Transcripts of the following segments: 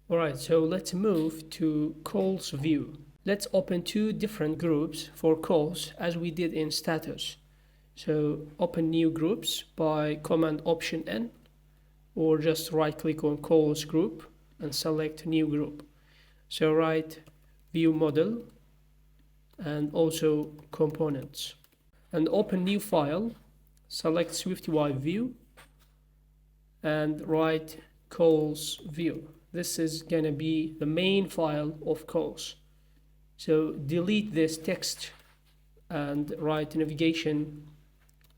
Alright, so let's move to calls view. Let's open two different groups for calls as we did in status. So open new groups by Command Option N, or just right click on calls group and select new group. So write view model and also components. And open new file, select SwiftUI view and write calls view. This is gonna be the main file of calls. So delete this text and write navigation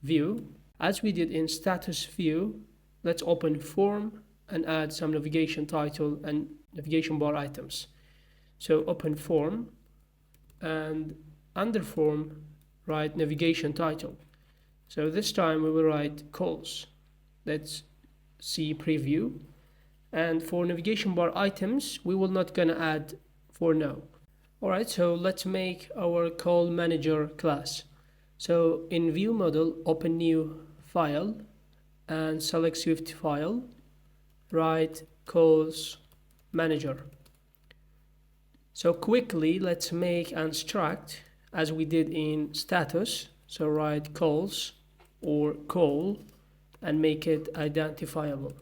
view. As we did in status view, let's open form and add some navigation title and navigation bar items. So open form and under form write navigation title. So this time we will write calls. Let's see preview. And for navigation bar items, we will not gonna add for now. Alright, so let's make our call manager class. So in view model, open new file and select Swift file, write calls manager. So quickly, let's make an struct as we did in status. So write calls or call and make it identifiable.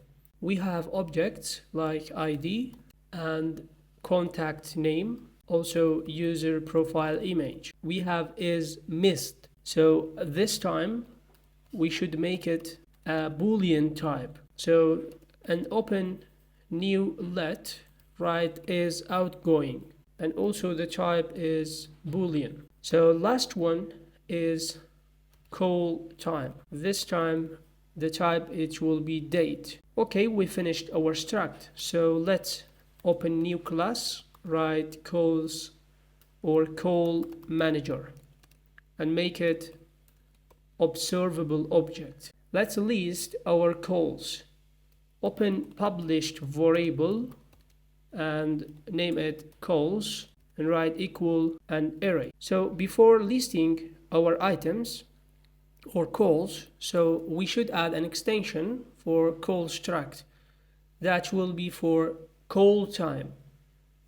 We have objects like ID and contact name, also user profile image. We have is missed. So this time we should make it a Boolean type. So an open new let, write is outgoing, and also the type is Boolean. So last one is call time. This time the type it will be date. Okay, we finished our struct. So let's open new class, write calls or call manager and make it observable object. Let's list our calls. Open published variable and name it calls and write equal an array. So before listing our items or calls, so we should add an extension for call struct that will be for call time.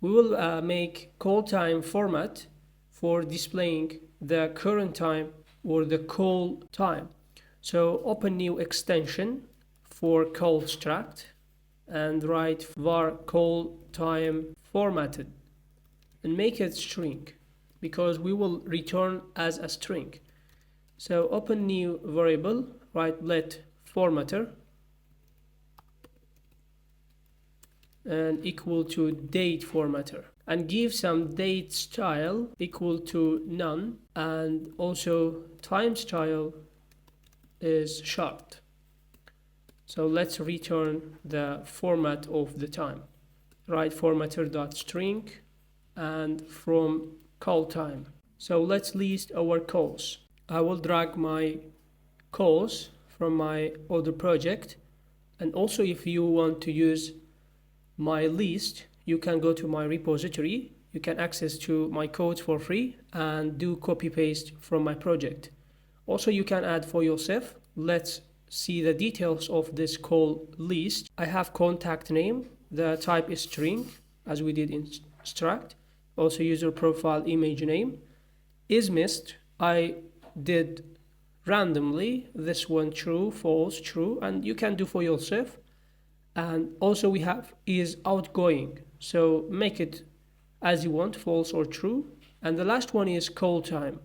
We will make call time format for displaying the current time or the call time. So open new extension for call struct and write var call time formatted and make it string because we will return as a string. So open new variable, write let formatter and equal to date formatter and give some date style equal to none and also time style is short. So let's return the format of the time. Write formatter.string and from call time. So let's list our calls. I will drag my calls from my other project, and also if you want to use my list, you can go to my repository. You can access to my codes for free and do copy paste from my project. Also you can add for yourself. Let's see the details of this call list. I have contact name, the type is string as we did in struct. Also user profile image name is missed. I did randomly this one true, false, true, and you can do for yourself. And also we have is outgoing, so make it as you want, false or true. And the last one is call time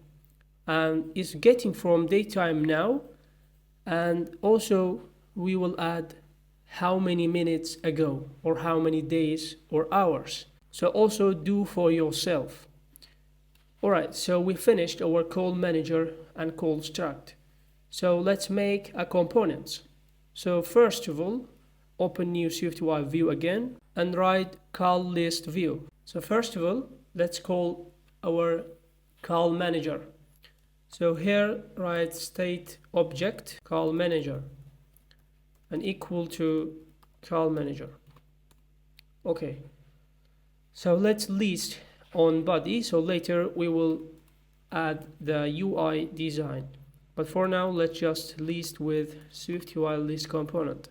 and is getting from daytime now, and also we will add how many minutes ago or how many days or hours. So also do for yourself. Alright, so we finished our call manager and call struct. So let's make a component. So first of all, open new SwiftUI view again and write call list view. So first of all, let's call our call manager. So here write state object call manager and equal to call manager. Okay, so let's list on body, so later we will add the UI design, but for now let's just list with SwiftUI list component.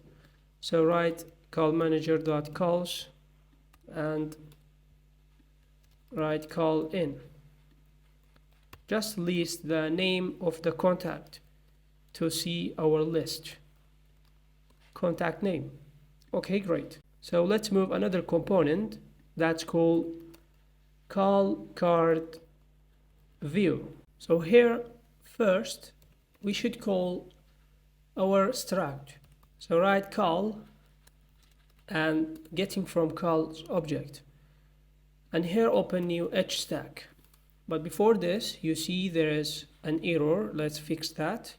So write call manager.calls and write call in. Just list the name of the contact to see our list. Contact name. Okay, great. So let's move another component that's called call card view. So here first we should call our struct. So write call and getting from calls object, and here open new HStack. But before this, you see there is an error. Let's fix that.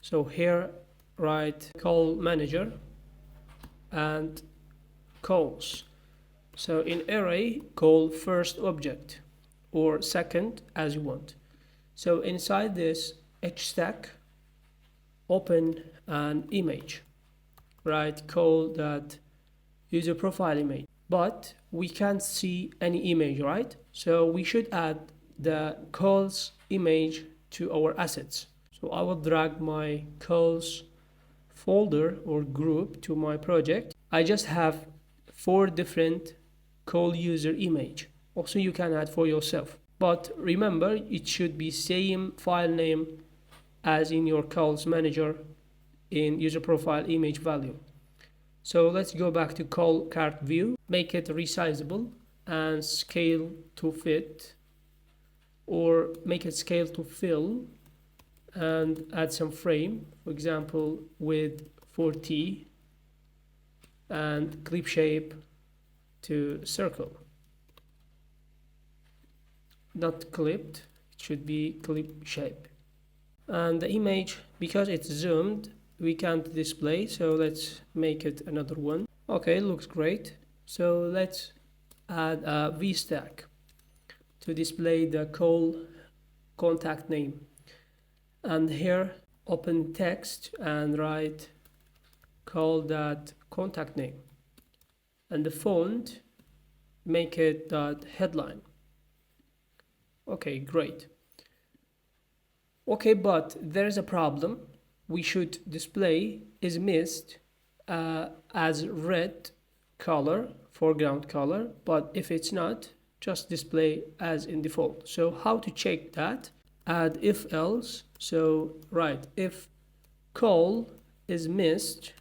So here write call manager and calls. So in array, call first object or second as you want. So inside this HStack, open an image, write call that user profile image. But we can't see any image, right? So we should add the calls image to our assets. So I will drag my calls folder or group to my project. I just have 4 different call user image. Also you can add for yourself. But remember, it should be same file name as in your calls manager in user profile image value. So let's go back to call card view, make it resizable and scale to fit, or make it scale to fill and add some frame, for example with 40 and clip shape to circle. Not clipped, it should be clip shape. And the image, because it's zoomed, we can't display, so let's make it another one. Okay, looks great. So let's add a VStack to display the call contact name. And here open text and write call that contact name. And the font, make it that headline. Okay, great. Okay, but there's a problem. We should display is missed as red color, foreground color, but if it's not, just display as in default. So how to check that? Add if else. So right, if call is missed,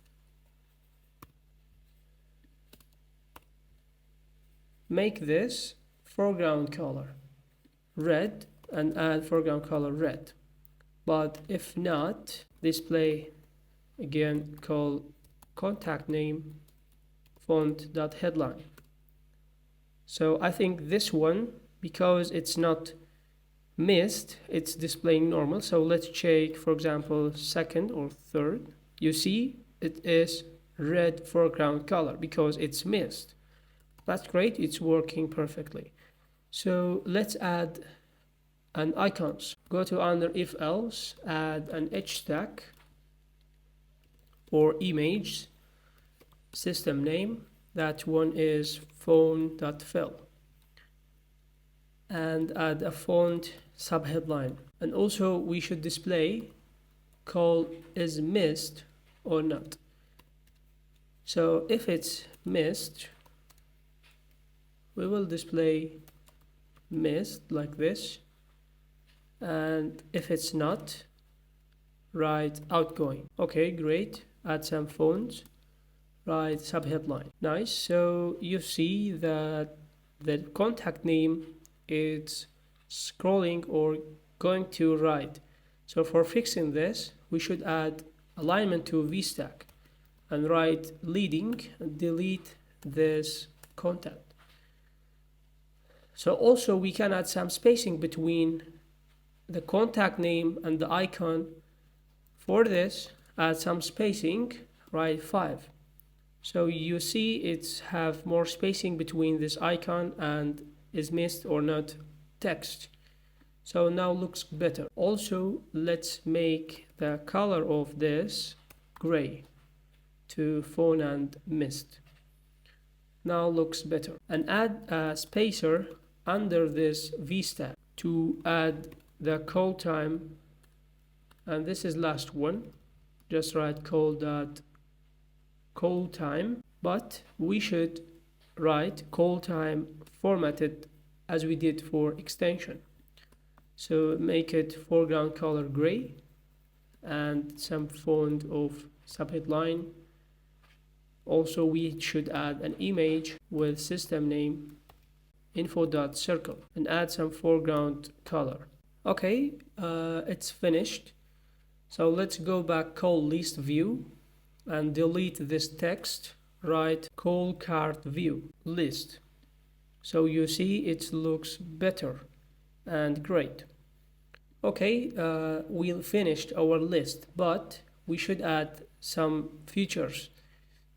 make this foreground color red and add foreground color red. But if not, display again call contact name font.headline. So I think this one, because it's not missed, it's displaying normal. So let's check, for example, second or third. You see it is red foreground color because it's missed. That's great, it's working perfectly. So let's add an icons. Go to under if else, add an HStack or image system name. That one is phone.fill, and add a font subheadline. And also we should display call is missed or not. So if it's missed, we will display missed like this, and if it's not, write outgoing. Okay, great. Add some fonts, write subheadline. Nice. So you see that the contact name is scrolling or going to right. So for fixing this, we should add alignment to VStack and write leading and delete this contact. So also we can add some spacing between the contact name and the icon. For this, add some spacing, write 5. So you see it's have more spacing between this icon and is missed or not text. So now looks better. Also, let's make the color of this gray to phone and missed. Now looks better. And add a spacer under this VStack to add the call time, and this is last one. Just write call time, but we should write call time formatted as we did for extension. So make it foreground color gray and some font of subheadline. Also, we should add an image with system name info.circle and add some foreground color. Okay, it's finished. So let's go back call list view and delete this text. Write call card view list. So you see it looks better and great. Okay, we've finished our list, but we should add some features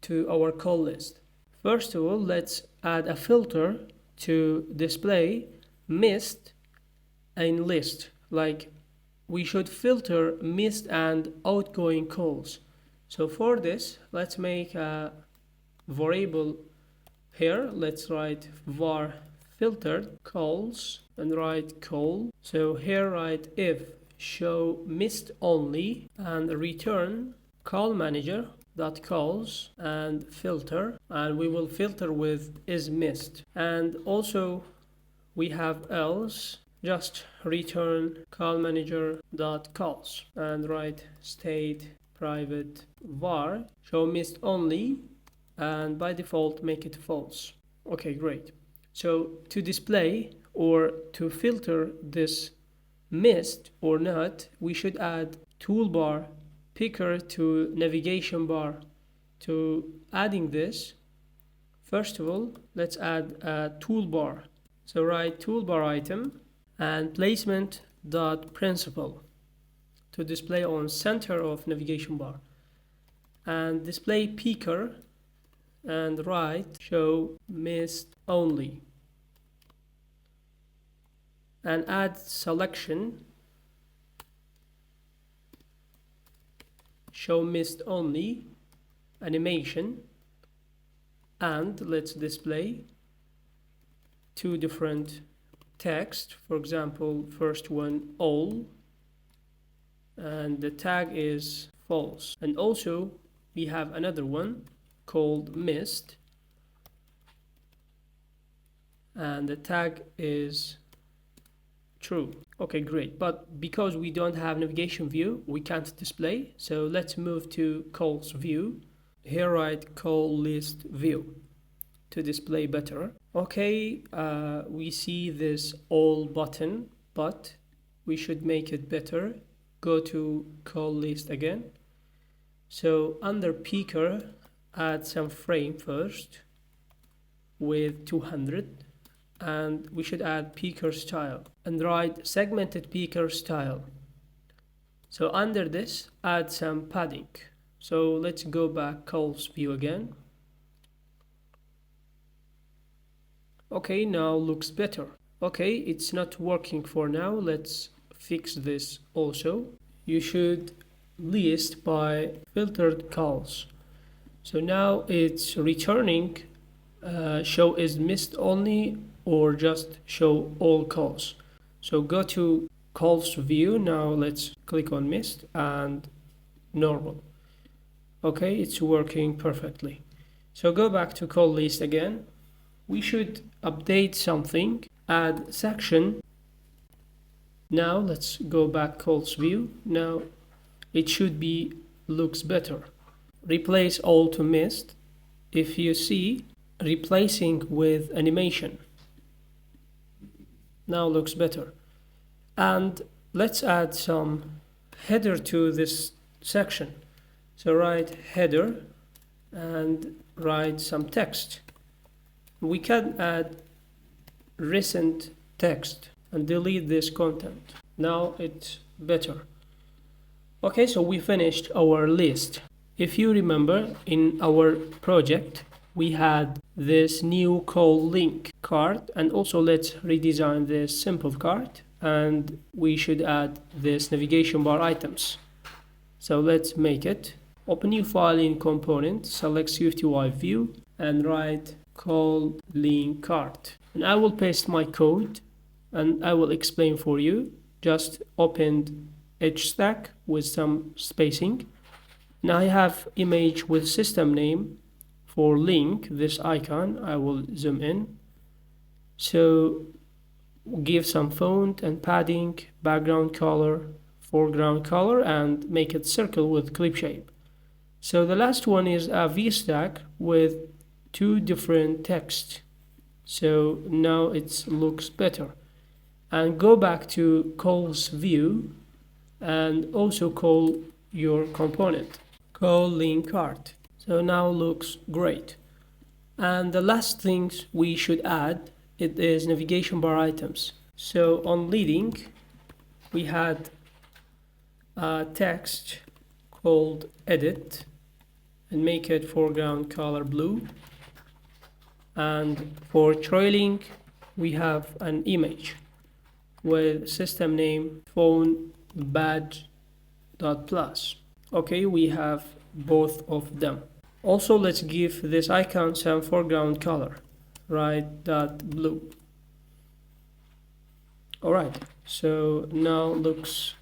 to our call list. First of all, let's add a filter to display missed in list. Like we should filter missed and outgoing calls. So for this, let's make a variable here. Let's write var filtered calls and write call. So here write if show missed only and return call manager dot calls and filter, and we will filter with is missed. And also we have else, just return call manager dot calls and write state private var show missed only, and by default make it false. Okay, great. So to display or to filter this missed or not, we should add toolbar picker to navigation bar. To adding this, first of all, let's add a toolbar. So write toolbar item and placement dot principal to display on center of navigation bar, and display picker and write show missed only, and add selection show missed only animation, and let's display two different text. For example, first one all, and the tag is false. And also we have another one called missed, and the tag is true. Okay, great. But because we don't have navigation view, we can't display. So let's move to calls view. Here write call list view to display better. Okay, we see this all button, but we should make it better. Go to call list again. So under picker, add some frame first with 200, and we should add picker style and write segmented picker style. So under this, add some padding. So let's go back calls view again. Okay, now looks better. Okay, it's not working for now. Let's fix this also. You should list by filtered calls. So now it's returning show is missed only or just show all calls. So go to calls view. Now let's click on missed and normal. Okay, it's working perfectly. So go back to call list again. We should update something, add section. Now let's go back calls view. Now it should be looks better. Replace all to missed. If you see, replacing with animation. Now looks better. And let's add some header to this section. So write header and write some text. We can add recent text and delete this content. Now it's better. Okay, so we finished our list. If you remember, in our project we had this new call link card, and also let's redesign this simple card, and we should add this navigation bar items. So let's make it. Open new file in component, select SwiftUI view and write call link card, and I will paste my code and I will explain for you. Just open HStack with some spacing. Now I have image with system name for link, this icon, I will zoom in. So give some font and padding, background color, foreground color, and make it circle with clip shape. So the last one is a VStack with two different text. So now it looks better. And go back to calls view and also call your component. Call link cart. So now looks great. And the last things we should add, it is navigation bar items. So on leading, we had a text called edit and make it foreground color blue. And for trailing, we have an image with system name phone badge.plus. Okay, we have both of them. Also, let's give this icon some foreground color, right.blue. Alright, so now looks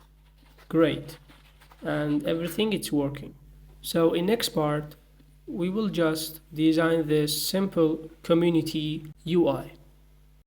great and everything is working. So in next part, we will just design this simple community UI.